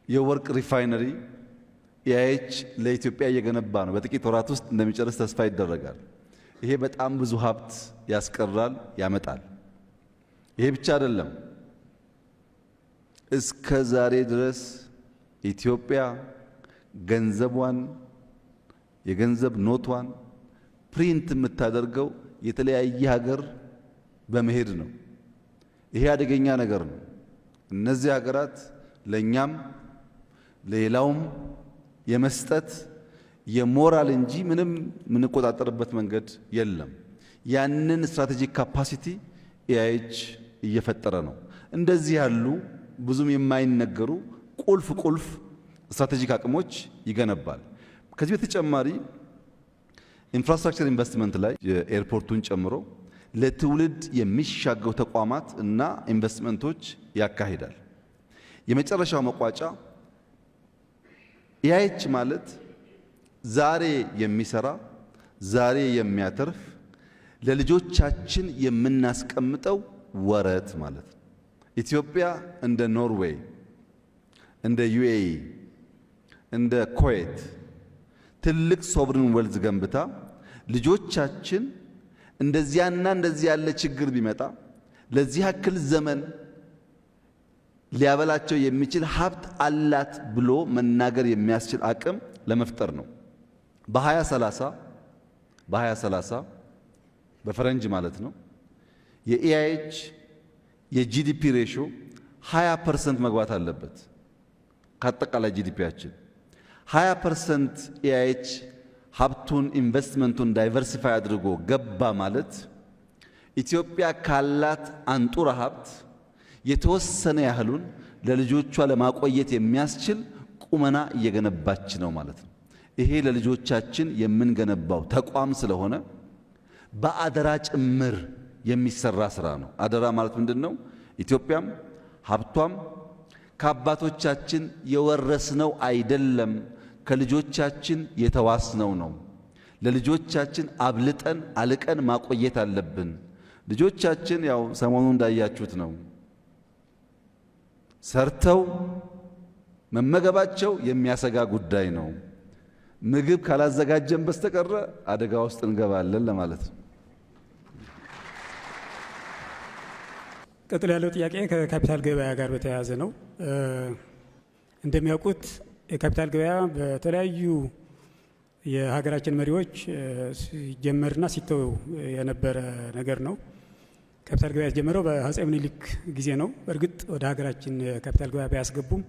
የወርቅ ሪፋይነሪ ኤአይች ለኢትዮጵያ እየገነባ ነው። በጥቂት ወራት ውስጥ እንደሚጨርስ ተስፋ ይደረጋል። ይሄ በጣም ብዙ ሀብት ያስቀራል፣ ያመጣል። ይሄ ብቻ አይደለም። እስከ ዛሬ ድረስ ኢትዮጵያ ገንዘቧን፣ የገንዘብ ኖቷን ፕሪንት የምታደርገው የተለያየ ሀገር በመሄድ ነው። ይሄ አደገኛ ነገር ነው። እነዚህ ሀገራት ለኛም ለሌላውም የመስጠት የሞራል እንጂ ምንም የምንቆጣጠርበት መንገድ የለም። ያንን ስትራቴጂክ ካፓሲቲ ኤአይች እየፈጠረ ነው። እንደዚህ ያሉ ብዙም የማይነገሩ ቁልፍ ስትራቴጂክ አቅሞች ይገነባል። ከዚህ በተጨማሪ ኢንፍራስትራክቸር ኢንቨስትመንት ላይ የኤርፖርቱን ጨምሮ ለትውልድ የሚሻገሩ ተቋማት እና ኢንቨስትመንቶች ያካሂዳል። የመጨረሻው መቋጫ ኤአይች ማለት ዛሬ የሚሰራ ዛሬ የሚያተርፍ ለልጆቻችን የምናስቀምጠው ወረት ማለት ነው። ኢትዮጵያ እንደ ኖርዌይ፣ እንደ ዩኤኢ እንደ ኩዌት ትልቅ ሶቨሪን ዌልዝ ገንብታ ልጆቻችን እንደዚያና እንደዚህ ያለ ችግር ቢመጣ ለዚህ ያክል ዘመን ሊያበላቸው የሚችል ሀብት አላት ብሎ መናገር የሚያስችል አቅም ለመፍጠር ነው። በ2030 በፈረንጅ ማለት ነው የኢአይኤች የጂዲፒ ሬሽዮ 20% መግባት አለበት። ከአጠቃላይ ጂዲፒያችን 20% ኢአይኤች ሀብቱን ኢንቨስትመንቱን ዳይቨርሲፋይ አድርጎ ገባ ማለት ኢትዮጵያ ካላት አንጡራ ሀብት የተወሰነ ያህሉን ለልጆቿ ለማቆየት የሚያስችል ቁመና እየገነባች ነው ማለት ነው። ይሄ ለልጆቻችን የምንገነባው ተቋም ስለሆነ በአደራ ጭምር የሚሰራ ስራ ነው። አደራ ማለት ምንድነው? ኢትዮጵያም ሀብቷም ከአባቶቻችን የወረስነው አይደለም፣ ከልጆቻችን የተዋስነው ነው። ለልጆቻችን አብልጠን አልቀን ማቆየት አለብን። ልጆቻችን ያው ሰሞኑን እንዳያችሁት ነው ሰርተው መመገባቸው የሚያሰጋ ጉዳይ ነው። ምግብ ካላዘጋጀን በስተቀረ አደጋ ውስጥ እንገባለን ለማለት ነው። ቀጥሎ ያለው ጥያቄ ከካፒታል ገበያ ጋር በተያያዘ ነው። እንደሚያውቁት የካፒታል ገበያ በተለያዩ የሀገራችን መሪዎች ሲጀመርና ሲተው የነበረ ነገር ነው። ካፒታል ገበያ የተጀመረው በአፄ ምኒልክ ጊዜ ነው። እርግጥ ወደ ሀገራችን ካፒታል ገበያ ቢያስገቡም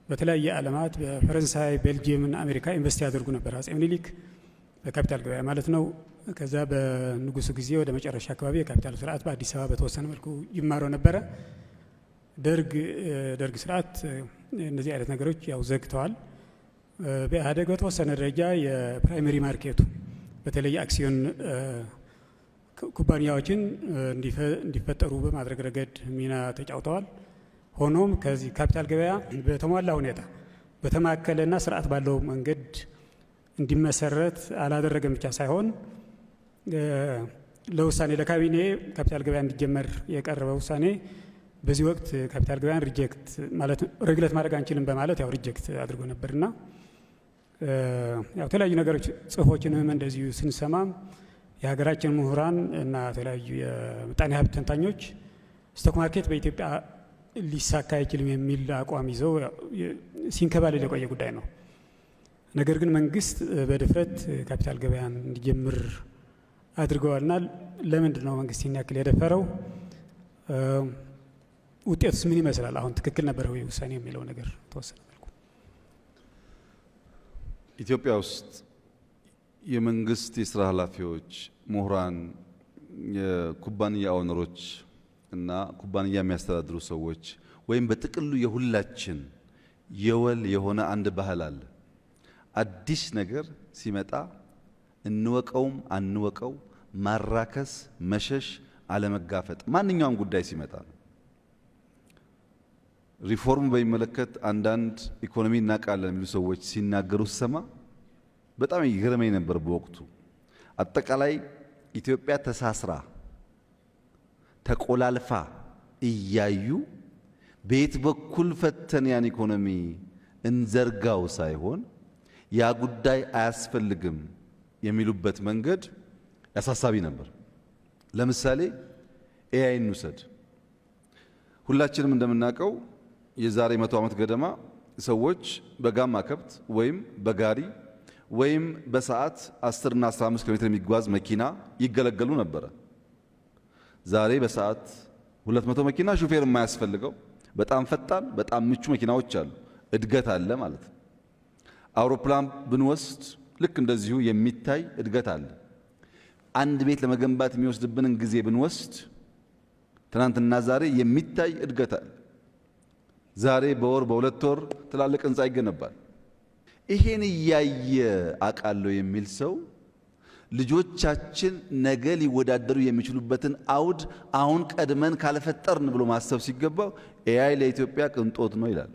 በተለያየ ዓለማት በፈረንሳይ፣ ቤልጂየም እና አሜሪካ ኢንቨስት ያደርጉ ነበር አፄ ምኒልክ በካፒታል ገበያ ማለት ነው። ከዛ በንጉሱ ጊዜ ወደ መጨረሻ አካባቢ የካፒታል ስርዓት በአዲስ አበባ በተወሰነ መልኩ ይማረው ነበረ። ደርግ ስርዓት እነዚህ አይነት ነገሮች ያው ዘግተዋል። በኢህአዴግ በተወሰነ ደረጃ የፕራይመሪ ማርኬቱ በተለይ አክሲዮን ኩባንያዎችን እንዲፈጠሩ በማድረግ ረገድ ሚና ተጫውተዋል። ሆኖም ከዚህ ካፒታል ገበያ በተሟላ ሁኔታ በተማከለና ስርዓት ባለው መንገድ እንዲመሰረት አላደረገም ብቻ ሳይሆን ለውሳኔ ለካቢኔ ካፒታል ገበያ እንዲጀመር የቀረበ ውሳኔ በዚህ ወቅት ካፒታል ገበያን ሪጀክት ማለት ሬጉሌት ማድረግ አንችልም በማለት ያው ሪጀክት አድርጎ ነበርና ያው የተለያዩ ነገሮች ጽሁፎችንም እንደዚሁ ስንሰማም የሀገራችን ምሁራን እና የተለያዩ የምጣኔ ሀብት ተንታኞች ስቶክ ማርኬት በኢትዮጵያ ሊሳካ አይችልም የሚል አቋም ይዘው ሲንከባለል የቆየ ጉዳይ ነው። ነገር ግን መንግስት በድፍረት ካፒታል ገበያን እንዲጀምር አድርገዋልና ለምንድን ነው መንግስት ይህን ያክል የደፈረው? ውጤቱስ ምን ይመስላል? አሁን ትክክል ነበረ ወይ ውሳኔ የሚለው ነገር ተወሰነ መልኩ ኢትዮጵያ ውስጥ የመንግስት የስራ ኃላፊዎች፣ ምሁራን፣ የኩባንያ ኦነሮች እና ኩባንያ የሚያስተዳድሩ ሰዎች ወይም በጥቅሉ የሁላችን የወል የሆነ አንድ ባህል አለ። አዲስ ነገር ሲመጣ እንወቀውም አንወቀው ማራከስ፣ መሸሽ፣ አለመጋፈጥ ማንኛውም ጉዳይ ሲመጣ ነው። ሪፎርም በሚመለከት አንዳንድ ኢኮኖሚ እናውቃለን የሚሉ ሰዎች ሲናገሩ ሰማ በጣም ይገርመኝ ነበር። በወቅቱ አጠቃላይ ኢትዮጵያ ተሳስራ ተቆላልፋ እያዩ በየት በኩል ፈተን ያን ኢኮኖሚ እንዘርጋው ሳይሆን ያ ጉዳይ አያስፈልግም የሚሉበት መንገድ ያሳሳቢ ነበር። ለምሳሌ ኤአይ እንውሰድ። ሁላችንም እንደምናውቀው የዛሬ 100 ዓመት ገደማ ሰዎች በጋማ ከብት ወይም በጋሪ ወይም በሰዓት 10 እና 15 ኪሎ ሜትር የሚጓዝ መኪና ይገለገሉ ነበረ። ዛሬ በሰዓት 200 መኪና ሹፌር የማያስፈልገው በጣም ፈጣን በጣም ምቹ መኪናዎች አሉ። እድገት አለ ማለት ነው። አውሮፕላን ብንወስድ ልክ እንደዚሁ የሚታይ እድገት አለ። አንድ ቤት ለመገንባት የሚወስድብንን ጊዜ ብንወስድ ትናንትና ዛሬ የሚታይ እድገት አለ። ዛሬ በወር በሁለት ወር ትላልቅ ህንፃ ይገነባል። ይሄን እያየ አቃለው የሚል ሰው ልጆቻችን ነገ ሊወዳደሩ የሚችሉበትን አውድ አሁን ቀድመን ካልፈጠርን ብሎ ማሰብ ሲገባው ኤአይ ለኢትዮጵያ ቅንጦት ነው ይላል።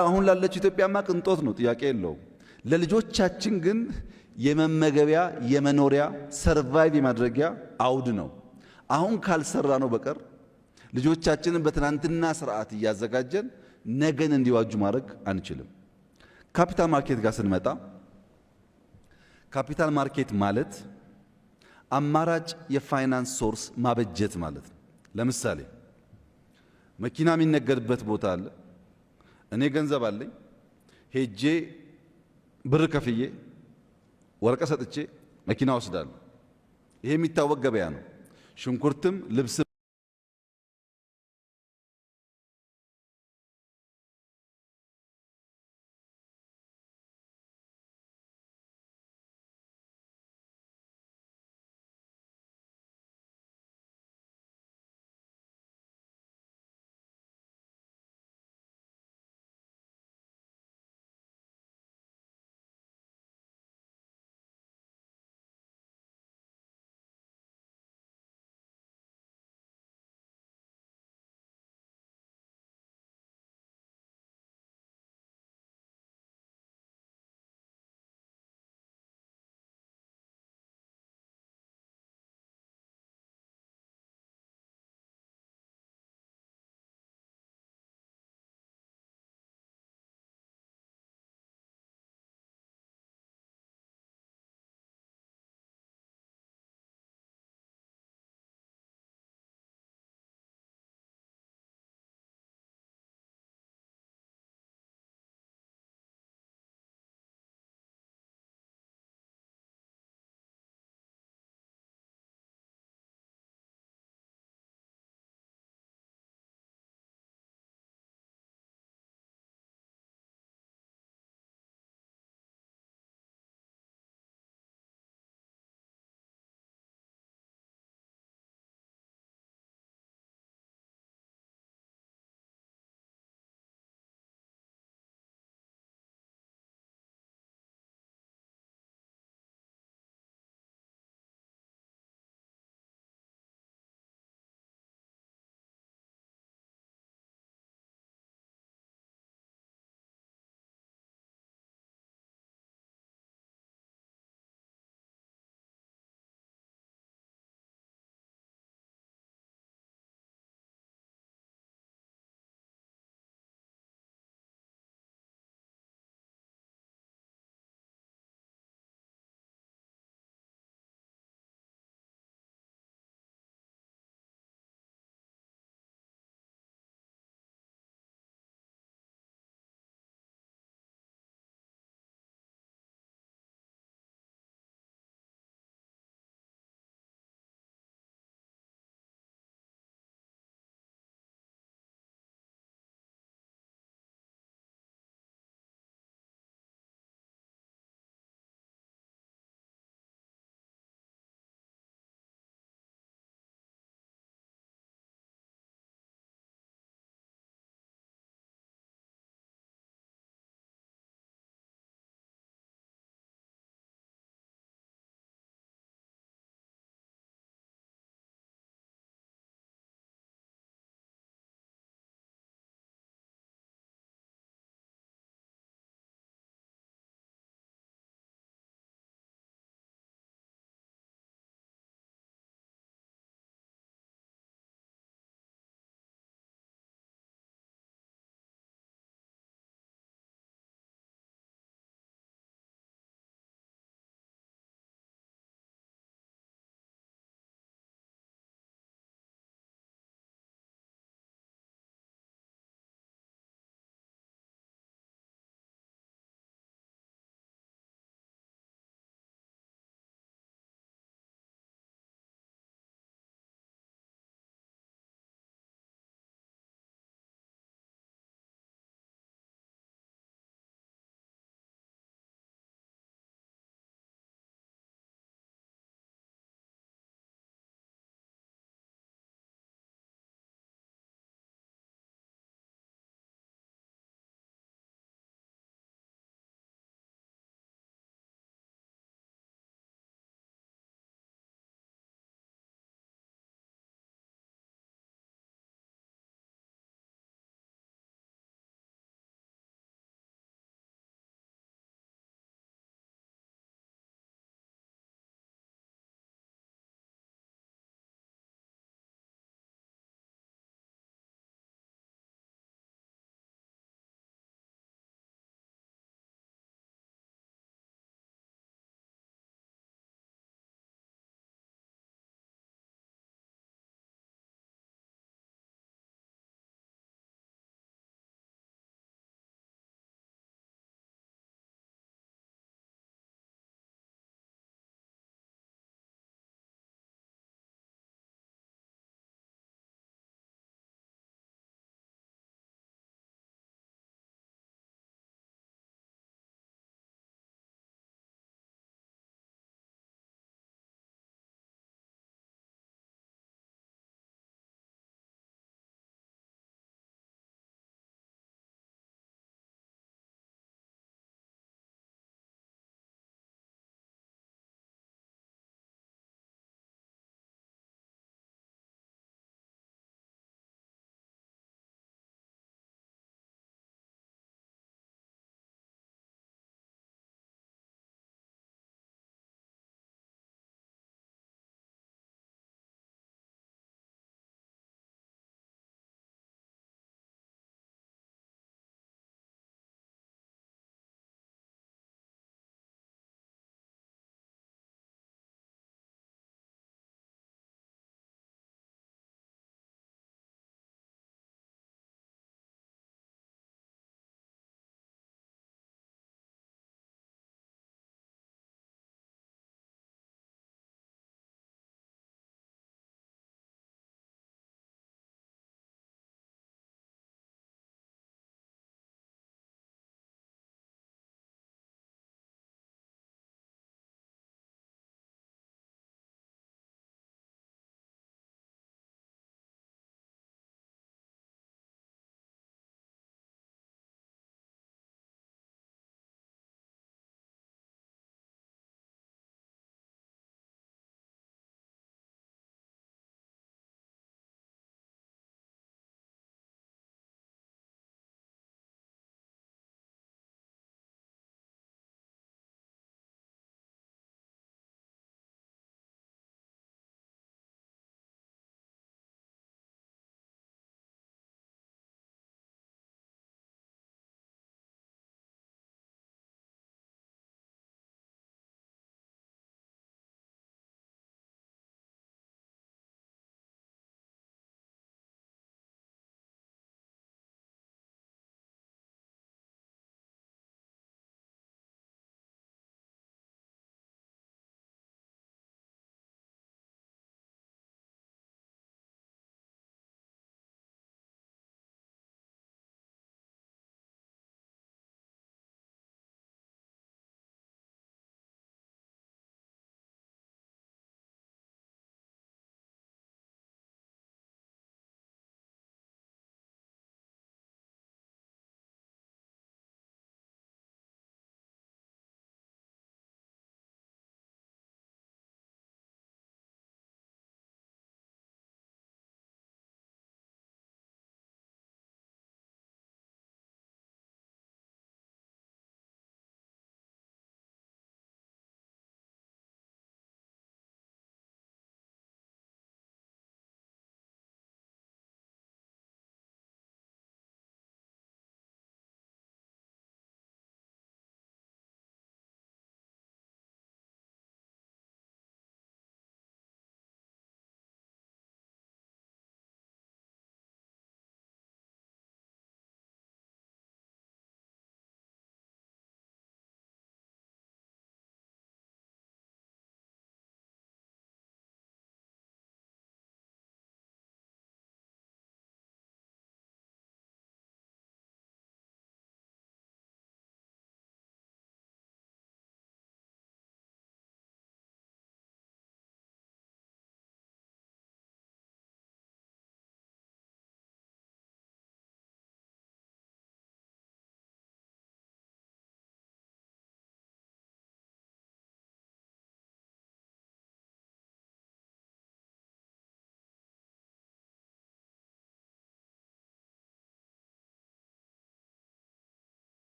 አሁን ላለችው ኢትዮጵያማ ቅንጦት ነው፣ ጥያቄ የለውም። ለልጆቻችን ግን የመመገቢያ የመኖሪያ ሰርቫይቭ የማድረጊያ አውድ ነው። አሁን ካልሰራ ነው በቀር ልጆቻችንን በትናንትና ስርዓት እያዘጋጀን ነገን እንዲዋጁ ማድረግ አንችልም። ካፒታል ማርኬት ጋር ስንመጣ ካፒታል ማርኬት ማለት አማራጭ የፋይናንስ ሶርስ ማበጀት ማለት ነው። ለምሳሌ መኪና የሚነገድበት ቦታ አለ። እኔ ገንዘብ አለኝ፣ ሄጄ ብር ከፍዬ ወረቀት ሰጥቼ መኪና ወስዳለሁ። ይሄ የሚታወቅ ገበያ ነው። ሽንኩርትም ልብስም